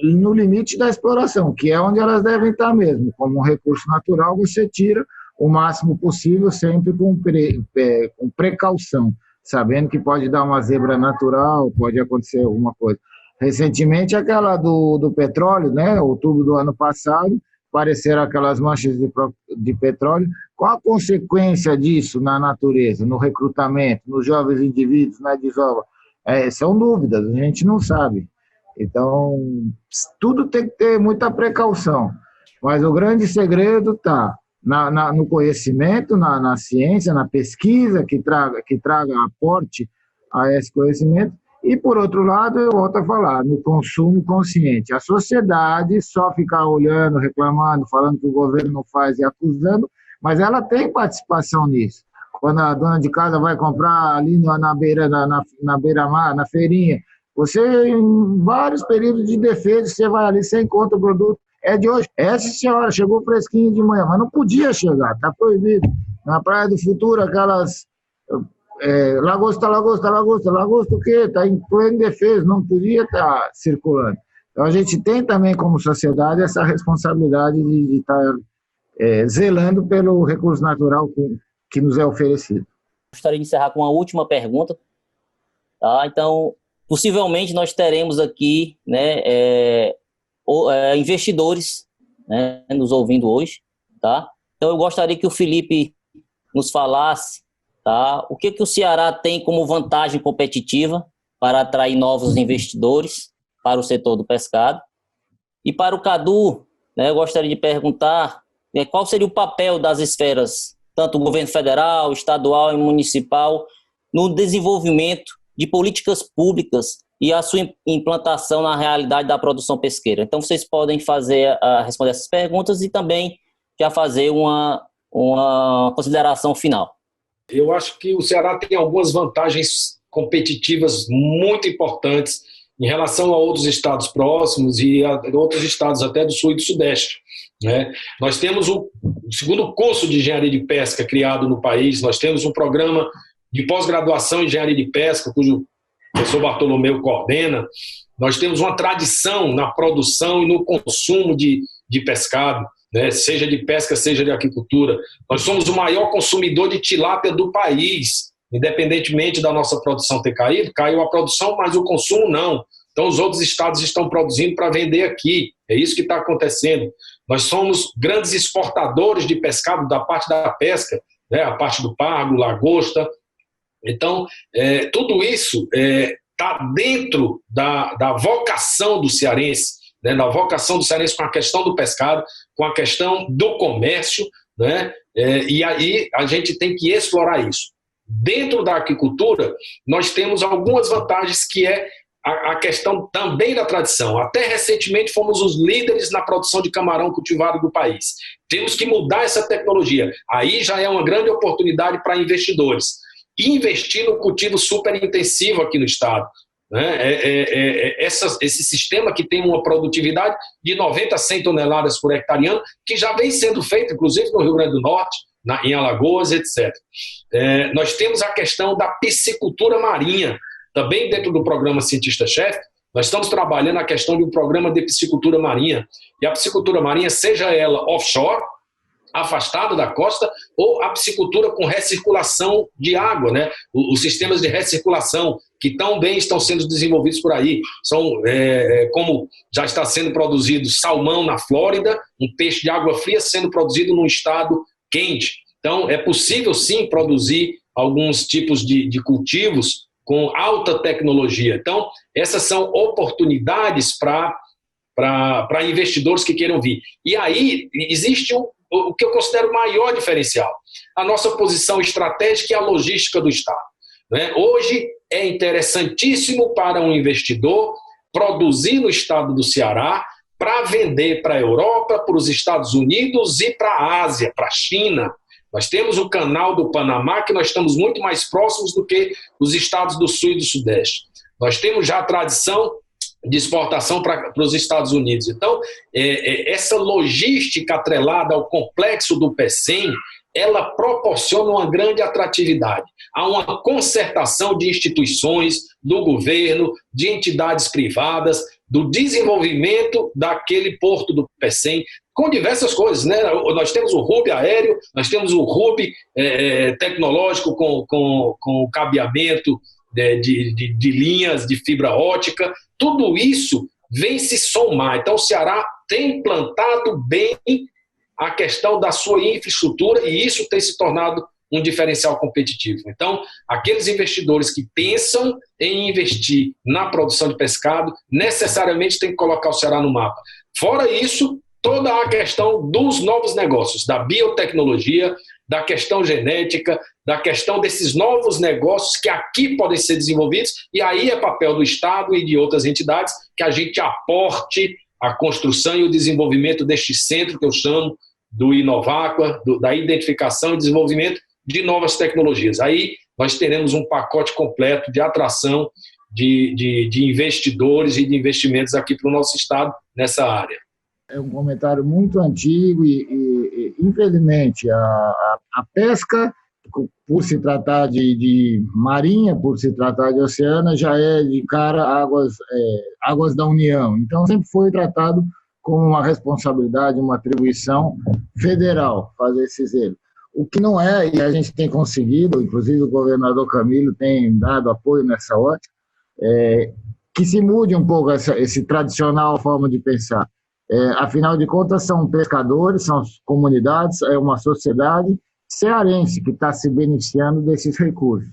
Speaker 5: no limite da exploração, que é onde elas devem estar mesmo. Como um recurso natural, você tira o máximo possível, sempre com precaução, sabendo que pode dar uma zebra natural, pode acontecer alguma coisa. Recentemente, aquela do petróleo, né, outubro do ano passado, apareceram aquelas manchas de petróleo. Qual a consequência disso na natureza, no recrutamento, nos jovens indivíduos, na desova? São dúvidas, a gente não sabe. Então, tudo tem que ter muita precaução. Mas o grande segredo está no conhecimento, na ciência, na pesquisa que traga aporte a esse conhecimento. E, por outro lado, eu volto a falar, no consumo consciente. A sociedade só ficar olhando, reclamando, falando que o governo não faz e acusando, mas ela tem participação nisso. Quando a dona de casa vai comprar ali na beira-mar, na feirinha, você, em vários períodos de defesa, você vai ali, você encontra o produto. É de hoje. Essa senhora chegou fresquinho de manhã, mas não podia chegar, está proibido. Na Praia do Futuro, aquelas... lagosta o quê? Está em pleno defesa, não podia estar circulando. Então, a gente tem também, como sociedade, essa responsabilidade de estar zelando pelo recurso natural que nos é oferecido.
Speaker 3: Gostaria de encerrar com uma última pergunta. Tá? Então, possivelmente nós teremos aqui, né, investidores, né, nos ouvindo hoje. Tá? Então, eu gostaria que o Felipe nos falasse, tá, o que o Ceará tem como vantagem competitiva para atrair novos investidores para o setor do pescado. E para o Cadu, né, eu gostaria de perguntar qual seria o papel das esferas, tanto o governo federal, estadual e municipal, no desenvolvimento de políticas públicas e a sua implantação na realidade da produção pesqueira. Então, vocês podem responder essas perguntas e também já fazer uma consideração final.
Speaker 4: Eu acho que o Ceará tem algumas vantagens competitivas muito importantes em relação a outros estados próximos e a outros estados até do sul e do sudeste, né? Nós temos o segundo curso de engenharia de pesca criado no país, nós temos um programa de pós-graduação em engenharia de pesca, cujo o professor Bartolomeu coordena. Nós temos uma tradição na produção e no consumo de pescado, né? Seja de pesca, seja de aquicultura. Nós somos o maior consumidor de tilápia do país. Independentemente da nossa produção ter caído, caiu a produção, mas o consumo não. Então, os outros estados estão produzindo para vender aqui. É isso que está acontecendo. Nós somos grandes exportadores de pescado da parte da pesca, né? A parte do pago, lagosta. Então, tudo isso está dentro da vocação do cearense, né? Da vocação do cearense com a questão do pescado, com a questão do comércio, né? E aí a gente tem que explorar isso. Dentro da agricultura, nós temos algumas vantagens, que é a questão também da tradição. Até recentemente fomos os líderes na produção de camarão cultivado do país. Temos que mudar essa tecnologia. Aí já é uma grande oportunidade para investidores. Investir no cultivo super intensivo aqui no estado, né? Esse sistema que tem uma produtividade de 90 a 100 toneladas por hectare ano, que já vem sendo feito, inclusive no Rio Grande do Norte, em Alagoas, etc. Nós temos a questão da piscicultura marinha. Também dentro do programa Cientista-Chefe, nós estamos trabalhando a questão de um programa de piscicultura marinha. E a piscicultura marinha, seja ela offshore, afastada da costa, ou a piscicultura com recirculação de água, né? Os sistemas de recirculação, que também estão sendo desenvolvidos por aí. São, como já está sendo produzido salmão na Flórida, um peixe de água fria sendo produzido num estado quente. Então, é possível, sim, produzir alguns tipos de cultivos com alta tecnologia. Então, essas são oportunidades para investidores que queiram vir. E aí existe o que eu considero o maior diferencial, a nossa posição estratégica e a logística do Estado, né? Hoje é interessantíssimo para um investidor produzir no estado do Ceará para vender para a Europa, para os Estados Unidos e para a Ásia, para a China. Nós temos o canal do Panamá, que nós estamos muito mais próximos do que os estados do Sul e do Sudeste. Nós temos já a tradição de exportação para os Estados Unidos. Então, essa logística atrelada ao complexo do PECEM, ela proporciona uma grande atratividade. Há uma concertação de instituições, do governo, de entidades privadas, do desenvolvimento daquele porto do PECEM, com diversas coisas, né? Nós temos o hub aéreo, nós temos o hub tecnológico com cabeamento de linhas de fibra ótica. Tudo isso vem se somar. Então, o Ceará tem implantado bem a questão da sua infraestrutura, e isso tem se tornado um diferencial competitivo. Então, aqueles investidores que pensam em investir na produção de pescado, necessariamente tem que colocar o Ceará no mapa. Fora isso, toda a questão dos novos negócios, da biotecnologia, da questão genética, da questão desses novos negócios que aqui podem ser desenvolvidos, e aí é papel do Estado e de outras entidades que a gente aporte a construção e o desenvolvimento deste centro que eu chamo do Inovaqua, da identificação e desenvolvimento de novas tecnologias. Aí nós teremos um pacote completo de atração de investidores e de investimentos aqui para o nosso estado nessa área.
Speaker 5: É um comentário muito antigo e infelizmente, a pesca, por se tratar de marinha, por se tratar de oceano, já é de cara águas da União. Então, sempre foi tratado como uma responsabilidade, uma atribuição federal fazer esse zelo. O que não é, e a gente tem conseguido, inclusive o governador Camilo tem dado apoio nessa ótica, que se mude um pouco esse tradicional forma de pensar. Afinal de contas, são pescadores, são comunidades, é uma sociedade cearense que está se beneficiando desses recursos.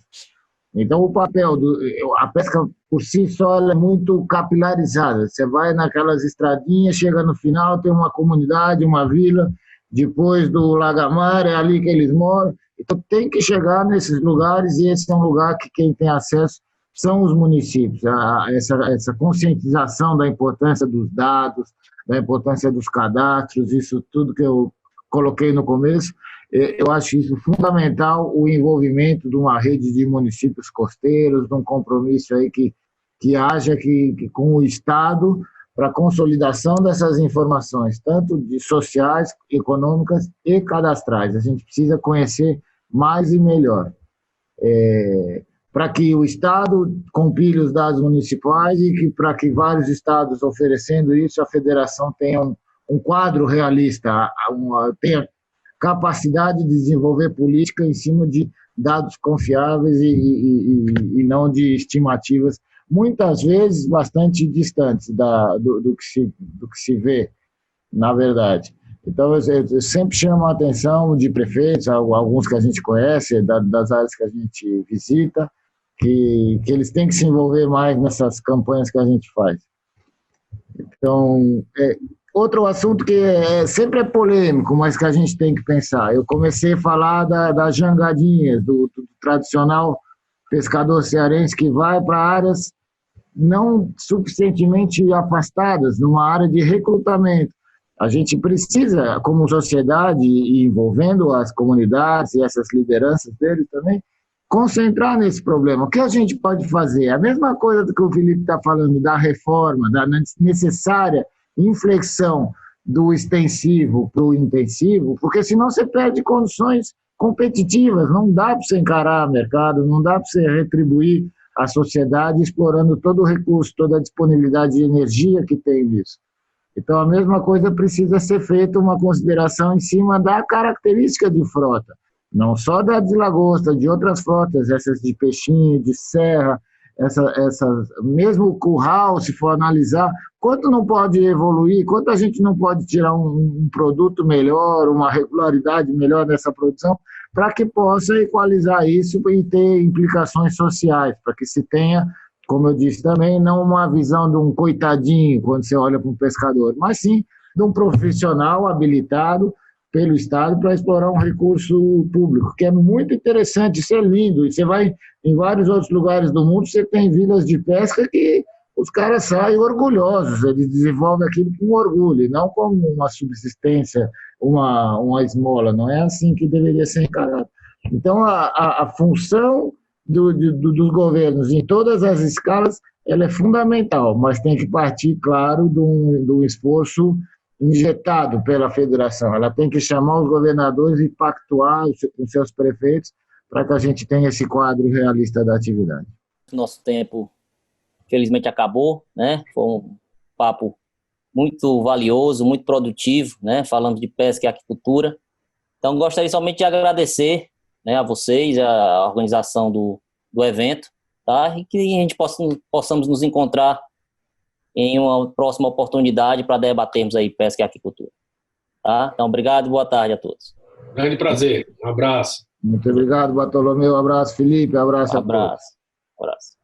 Speaker 5: Então, o papel a pesca por si só ela é muito capilarizada. Você vai naquelas estradinhas, chega no final, tem uma comunidade, uma vila, depois do Lagamar, é ali que eles moram. Então, tem que chegar nesses lugares, e esse é um lugar que quem tem acesso são os municípios. Essa conscientização da importância dos dados, da importância dos cadastros, isso tudo que eu coloquei no começo, eu acho isso fundamental, o envolvimento de uma rede de municípios costeiros, de um compromisso aí que haja com o Estado para a consolidação dessas informações, tanto de sociais, econômicas e cadastrais. A gente precisa conhecer mais e melhor, para que o Estado compile os dados municipais e para que vários estados oferecendo isso, a federação tenha um quadro realista, tenha capacidade de desenvolver política em cima de dados confiáveis e não de estimativas, muitas vezes bastante distantes do que se vê, na verdade. Então, eu sempre chamo a atenção de prefeitos, alguns que a gente conhece, das áreas que a gente visita, que eles têm que se envolver mais nessas campanhas que a gente faz. Então, outro assunto que sempre é polêmico, mas que a gente tem que pensar. Eu comecei a falar das jangadinhas, do tradicional pescador cearense que vai para áreas não suficientemente afastadas, numa área de recrutamento. A gente precisa, como sociedade, e envolvendo as comunidades e essas lideranças deles também, concentrar nesse problema. O que a gente pode fazer? A mesma coisa do que o Felipe está falando, da reforma, da necessária inflexão do extensivo para o intensivo, porque senão você perde condições competitivas, não dá para você encarar o mercado, não dá para você retribuir a sociedade explorando todo o recurso, toda a disponibilidade de energia que tem nisso. Então, a mesma coisa precisa ser feita uma consideração em cima da característica de frota, não só da deslagosta, de outras frotas, essas de peixinho, de serra, mesmo o curral, se for analisar, quanto não pode evoluir, quanto a gente não pode tirar um produto melhor, uma regularidade melhor dessa produção, para que possa equalizar isso e ter implicações sociais, para que se tenha, como eu disse também, não uma visão de um coitadinho quando você olha para um pescador, mas sim de um profissional habilitado pelo Estado para explorar um recurso público, que é muito interessante, isso é lindo, e você vai em vários outros lugares do mundo, você tem vilas de pesca que os caras saem orgulhosos, eles desenvolvem aquilo com orgulho, e não como uma subsistência, uma esmola, não é assim que deveria ser encarado. Então, a função dos governos em todas as escalas, ela é fundamental, mas tem que partir, claro, de um esforço injetado pela federação. Ela tem que chamar os governadores e pactuar com seus prefeitos para que a gente tenha esse quadro realista da atividade.
Speaker 3: Nosso tempo, felizmente, acabou, né? Foi um papo muito valioso, muito produtivo, né? Falando de pesca e aquicultura. Então, gostaria somente de agradecer, né, a vocês, a organização do evento, tá? E que a gente possamos nos encontrar em uma próxima oportunidade para debatermos aí pesca e aquicultura. Tá? Então, obrigado e boa tarde a todos.
Speaker 4: Grande prazer. Um abraço.
Speaker 5: Muito obrigado, Bartolomeu. Um abraço, Felipe. Um abraço a todos.
Speaker 3: Abraço.